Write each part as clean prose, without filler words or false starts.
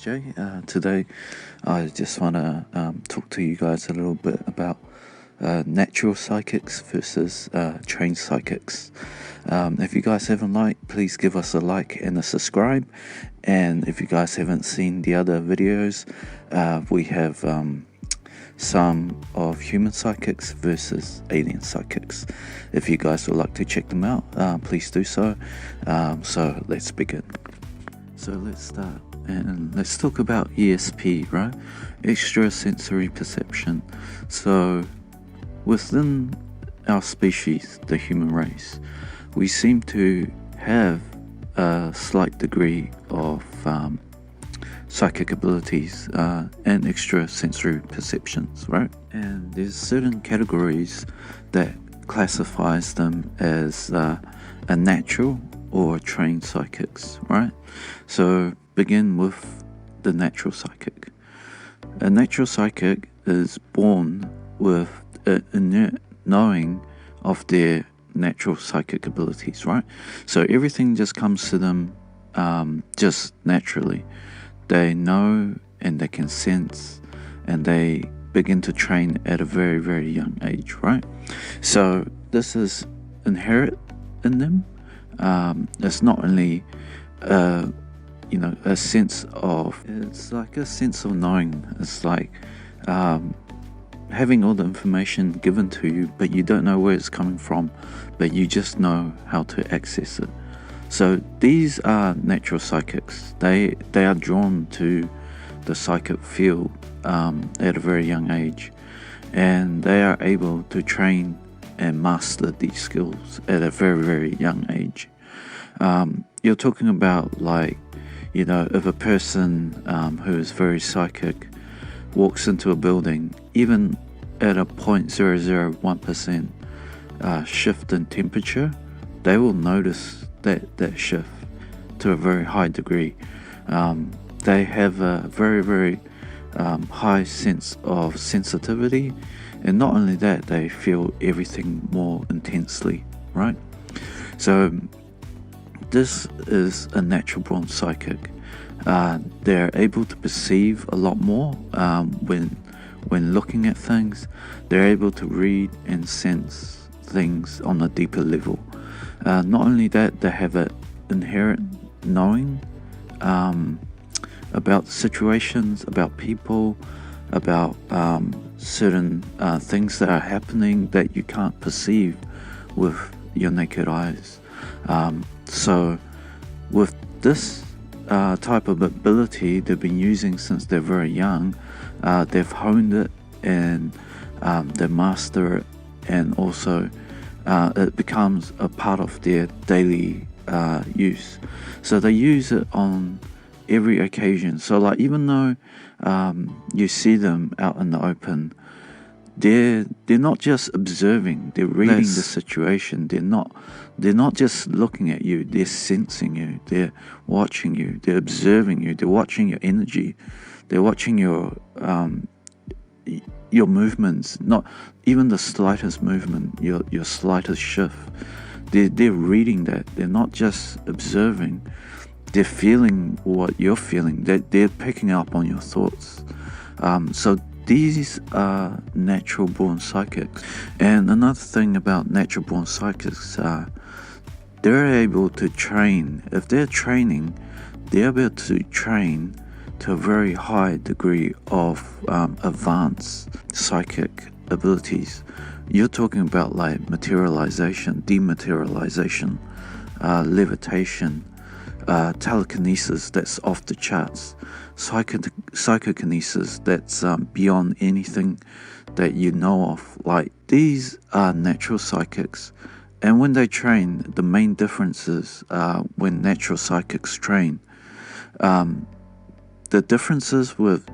Jay. Today I just want to talk to you guys a little bit about natural psychics versus trained psychics. If you guys haven't liked, please give us a like and a subscribe. And if you guys haven't seen the other videos, we have some of human psychics versus alien psychics. If you guys would like to check them out, please do so. So let's begin. So let's start and let's talk about ESP, right? Extrasensory perception. So within our species, the human race, we seem to have a slight degree of psychic abilities and extrasensory perceptions, right? And there's certain categories that classifies them as a natural or trained psychics, right? So begin with the natural psychic. A natural psychic is born with an innate knowing of their natural psychic abilities, right? So everything just comes to them just naturally. They know and they can sense, and they begin to train at a very, very young age, right? So this is inherent in them. It's not only a sense of, it's like a sense of knowing. It's like having all the information given to you, but you don't know where it's coming from, but you just know how to access it. So these are natural psychics. They are drawn to the psychic field at a very young age, and they are able to train and master these skills at a very, very young age. You're talking about, like, if a person who is very psychic walks into a building, even at a 0.001% shift in temperature, they will notice that shift to a very high degree. They have a very, very high sense of sensitivity, and not only that, they feel everything more intensely, right? So this is a natural born psychic. They're able to perceive a lot more when looking at things. They're able to read and sense things on a deeper level. Not only that, they have an inherent knowing about situations, about people, about certain things that are happening that you can't perceive with your naked eyes. So with this type of ability they've been using since they're very young, they've honed it, and they master it, and also it becomes a part of their daily use. So they use it on every occasion. So, like, even though you see them out in the open, they're not just observing, they're reading the situation. They're not just looking at you, they're sensing you, they're watching you, they're observing you, they're watching your energy, they're watching your movements, not even the slightest movement, your slightest shift. They're reading that. They're not just observing, they're feeling what you're feeling. They're picking up on your thoughts. So these are natural born psychics. And another thing about natural born psychics, they're able to train. If they're training, they're able to train to a very high degree of advanced psychic abilities. You're talking about, like, materialization, dematerialization, levitation, telekinesis that's off the charts, psychokinesis that's beyond anything that you know of. Like, these are natural psychics, and when they train, the main difference is when natural psychics train, the differences with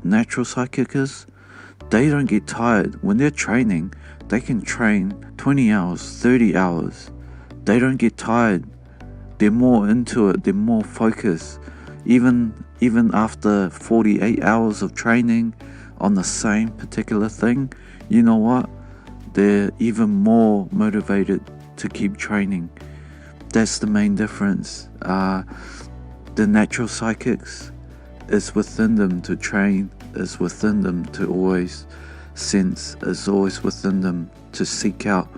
natural psychics is they don't get tired. When they're training, they can train 20 hours, 30 hours. They don't get tired. They're more into it. They're more focused. Even after 48 hours of training on the same particular thing, you know what? They're even more motivated to keep training. That's the main difference. The natural psychics, It's within them to train, it's within them to always sense, it's always within them to seek out,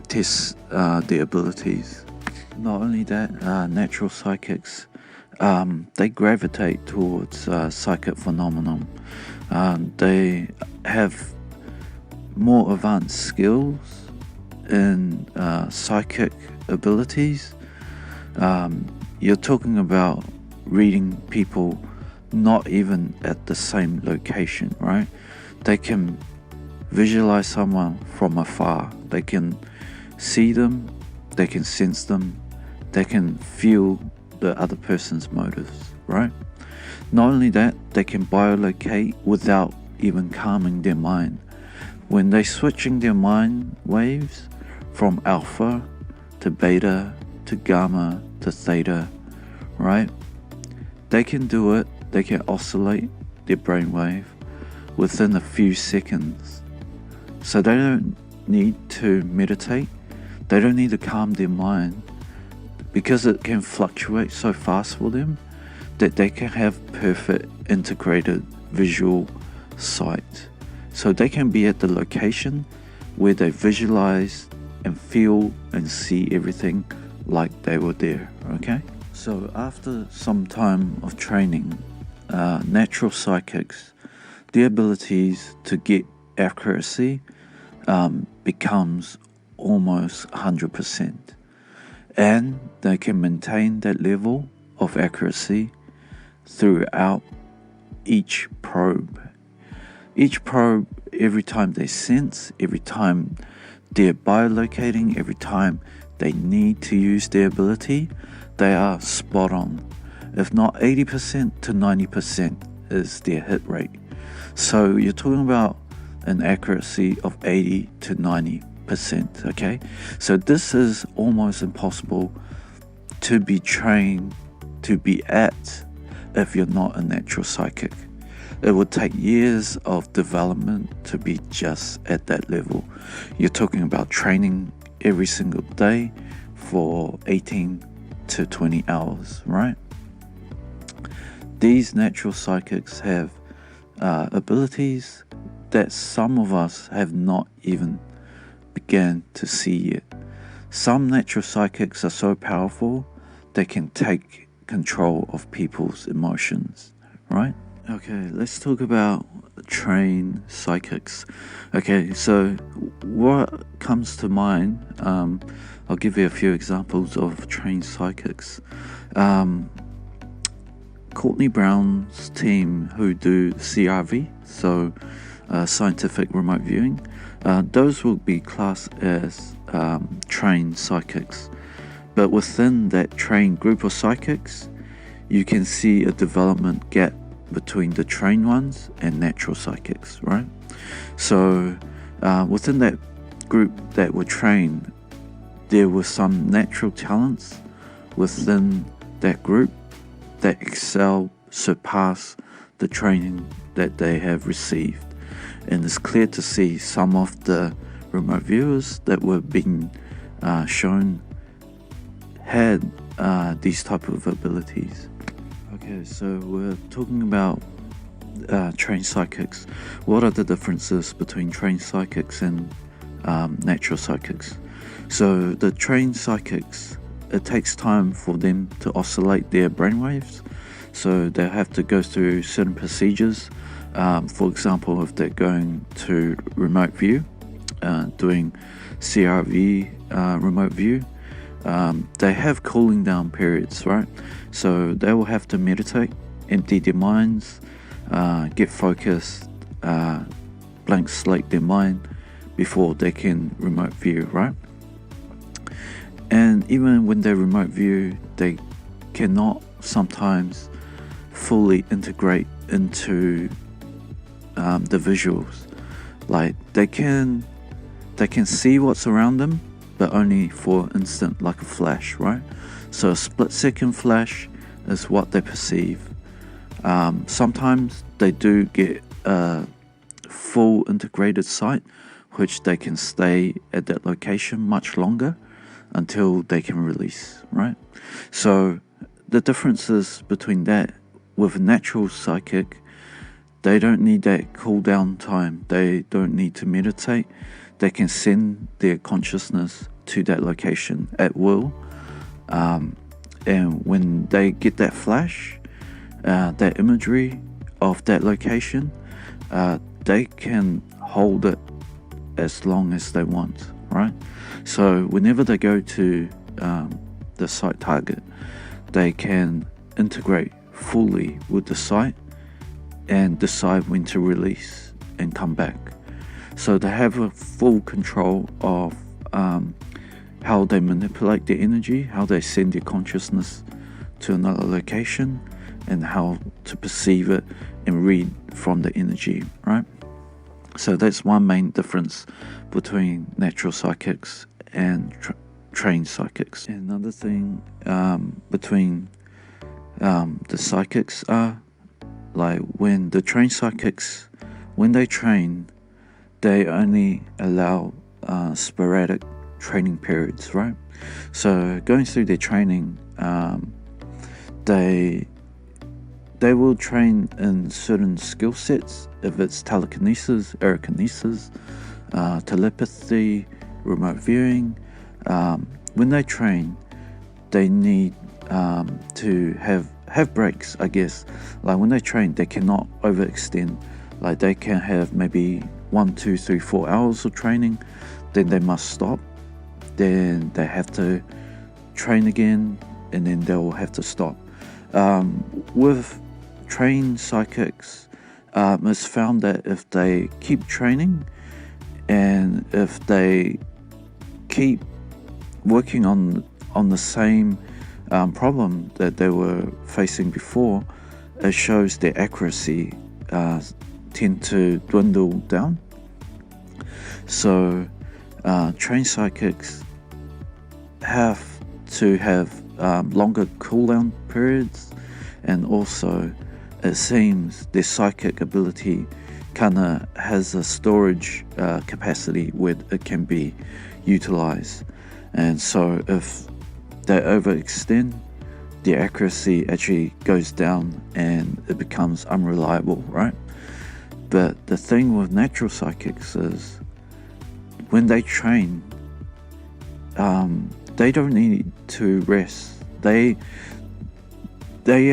test their abilities. Not only that, natural psychics, they gravitate towards psychic phenomenon. They have more advanced skills in psychic abilities. You're talking about reading people not even at the same location, right? They can visualize someone from afar. They can see them, they can sense them, they can feel the other person's motives, right? Not only that, they can biolocate without even calming their mind. When they're switching their mind waves from alpha to beta to gamma to theta, right? They can do it, they can oscillate their brainwave within a few seconds. So they don't need to meditate, they don't need to calm their mind, because it can fluctuate so fast for them that they can have perfect integrated visual sight. So they can be at the location where they visualize and feel and see everything like they were there, okay? So after some time of training, natural psychics, their abilities to get accuracy becomes almost 100%. And they can maintain that level of accuracy throughout each probe. Each probe, every time they sense, every time they're biolocating, every time they need to use their ability, they are spot on. If not 80% to 90% is their hit rate. So you're talking about an accuracy of 80 to 90%, okay? So this is almost impossible to be trained to be at if you're not a natural psychic. It would take years of development to be just at that level. You're talking about training every single day for 18 to 20 hours, right? These natural psychics have abilities that some of us have not even began to see yet. Some natural psychics are so powerful they can take control of people's emotions, right? Okay, let's talk about trained psychics. Okay, so what comes to mind, I'll give you a few examples of trained psychics. Courtney Brown's team who do CRV, so scientific remote viewing, those will be classed as trained psychics. But within that trained group of psychics, you can see a development gap between the trained ones and natural psychics, right? So within that group that were trained, there were some natural talents within that group that excel, surpass the training that they have received. And it's clear to see some of the remote viewers that were being shown had these type of abilities. Okay, so we're talking about trained psychics. What are the differences between trained psychics and natural psychics? So the trained psychics, it takes time for them to oscillate their brainwaves. So they have to go through certain procedures. For example, if they're going to remote view, doing CRV remote view, they have cooling down periods, right? So they will have to meditate, empty their minds, get focused, blank slate their mind before they can remote view, right? And even when they remote view, they cannot sometimes fully integrate into the visuals. Like they can see what's around them, but only for an instant, like a flash, right? So a split-second flash is what they perceive. Sometimes they do get a full integrated sight, which they can stay at that location much longer until they can release, right? So the differences between that with a natural psychic, they don't need that cool down time. They don't need to meditate. They can send their consciousness to that location at will. And when they get that flash, that imagery of that location, they can hold it as long as they want, right? So whenever they go to the site target, they can integrate fully with the site and decide when to release and come back. So they have a full control of how they manipulate their energy, how they send their consciousness to another location, and how to perceive it and read from the energy, right? So that's one main difference between natural psychics and trained psychics. And another thing between the psychics are, like, when the trained psychics, when they train, they only allow sporadic training periods, right? So going through their training, they will train in certain skill sets, if it's telekinesis, aerokinesis, telepathy, remote viewing. When they train, they need to have breaks, I guess. Like when they train, they cannot overextend. Like they can have maybe 1, 2, 3, 4 hours of training, then they must stop. Then they have to train again, and then they will have to stop. With trained psychics, it's found that if they keep training and if they keep working on the same problem that they were facing before, it shows their accuracy tend to dwindle down. So trained psychics have to have longer cooldown periods, and also it seems their psychic ability kind of has a storage capacity where it can be utilized. And so if they overextend, the accuracy actually goes down and it becomes unreliable, right? But the thing with natural psychics is when they train, they don't need to rest. They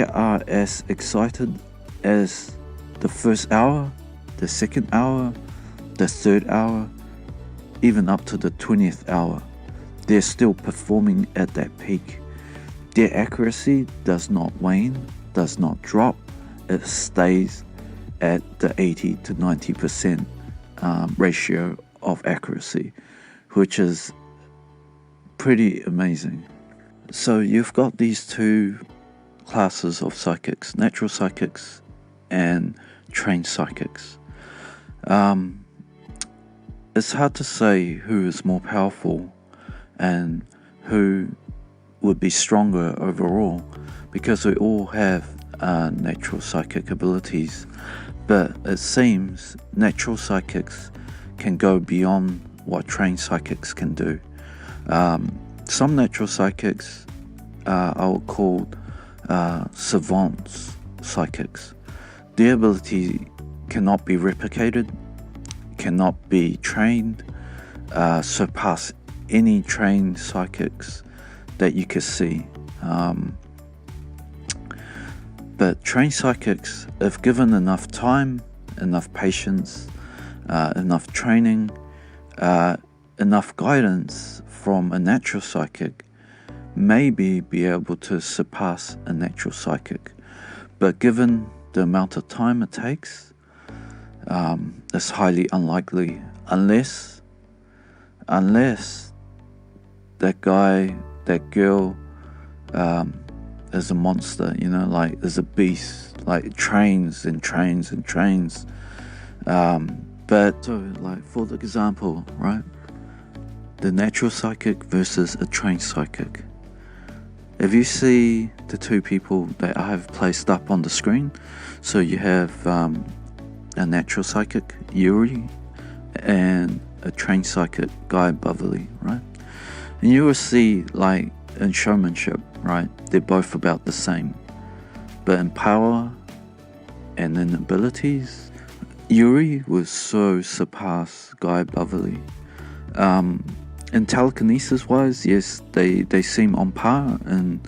are as excited as the first hour, the second hour, the third hour, even up to the 20th hour. They're still performing at that peak. Their accuracy does not wane, does not drop. It stays at the 80 to 90% ratio of accuracy, which is pretty amazing. So you've got these two classes of psychics, natural psychics and trained psychics. It's hard to say who is more powerful and who would be stronger overall, because we all have natural psychic abilities, but it seems natural psychics can go beyond what trained psychics can do. Some natural psychics I would call savants psychics. Their ability cannot be replicated, cannot be trained, surpass any trained psychics that you could see. But trained psychics, if given enough time, enough patience, enough training, enough guidance from a natural psychic, maybe be able to surpass a natural psychic. But given the amount of time it takes, it's highly unlikely, unless that guy, that girl is a monster, like is a beast, like it trains and trains and trains. But so, like, for the example, right, the natural psychic versus a trained psychic. If you see the two people that I have placed up on the screen, so you have a natural psychic, Yuri, and a trained psychic, Guy Beverly, right? And you will see, like, in showmanship, right, they're both about the same. But in power and in abilities, Yuri was so surpassed Guy Beverly. In telekinesis wise, yes, they seem on par, and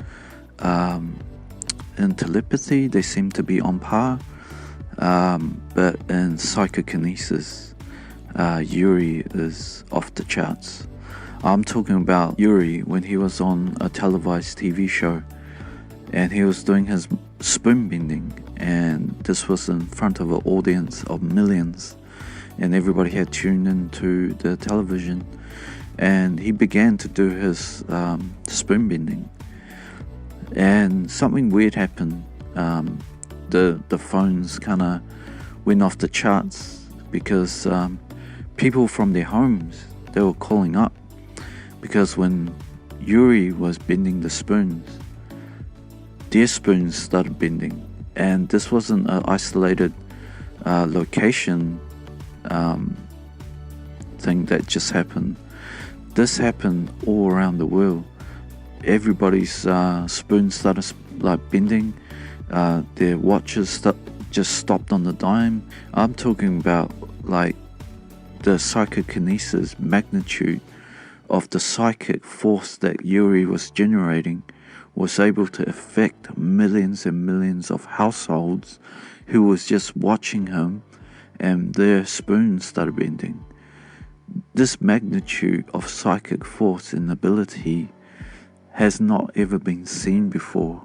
in telepathy they seem to be on par, but in psychokinesis, Yuri is off the charts. I'm talking about Yuri when he was on a televised TV show and he was doing his spoon bending, and this was in front of an audience of millions, and everybody had tuned into the television, and he began to do his spoon bending, and something weird happened. The phones kind of went off the charts because people from their homes, they were calling up, because when Yuri was bending the spoons, their spoons started bending, and this wasn't an isolated location thing that just happened. This happened all around the world. Everybody's spoons started bending. Their watches just stopped on the dime. I'm talking about the psychokinesis magnitude of the psychic force that Yuri was generating was able to affect millions and millions of households who was just watching him, and their spoons started bending. This magnitude of psychic force and ability has not ever been seen before.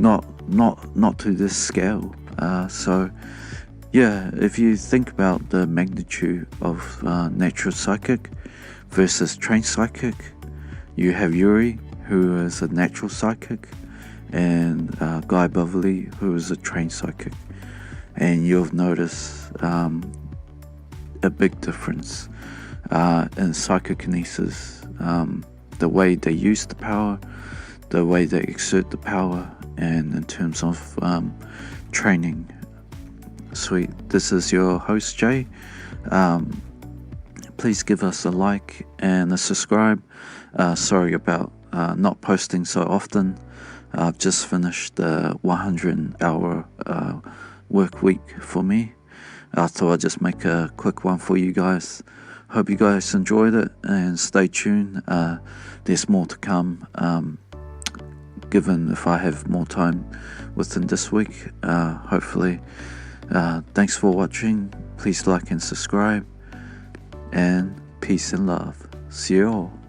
Not to this scale. So yeah, if you think about the magnitude of natural psychic versus trained psychic, you have Yuri, who is a natural psychic, and Guy Beverly, who is a trained psychic, and you'll notice a big difference in psychokinesis, the way they use the power, the way they exert the power, and in terms of training. Sweet. This is your host, Jay. Please give us a like and a subscribe. Sorry about not posting so often. I've just finished the 100-hour work week for me. I thought I'd just make a quick one for you guys. Hope you guys enjoyed it, and stay tuned. There's more to come, given if I have more time within this week, hopefully. Thanks for watching. Please like and subscribe, and peace and love. See you all.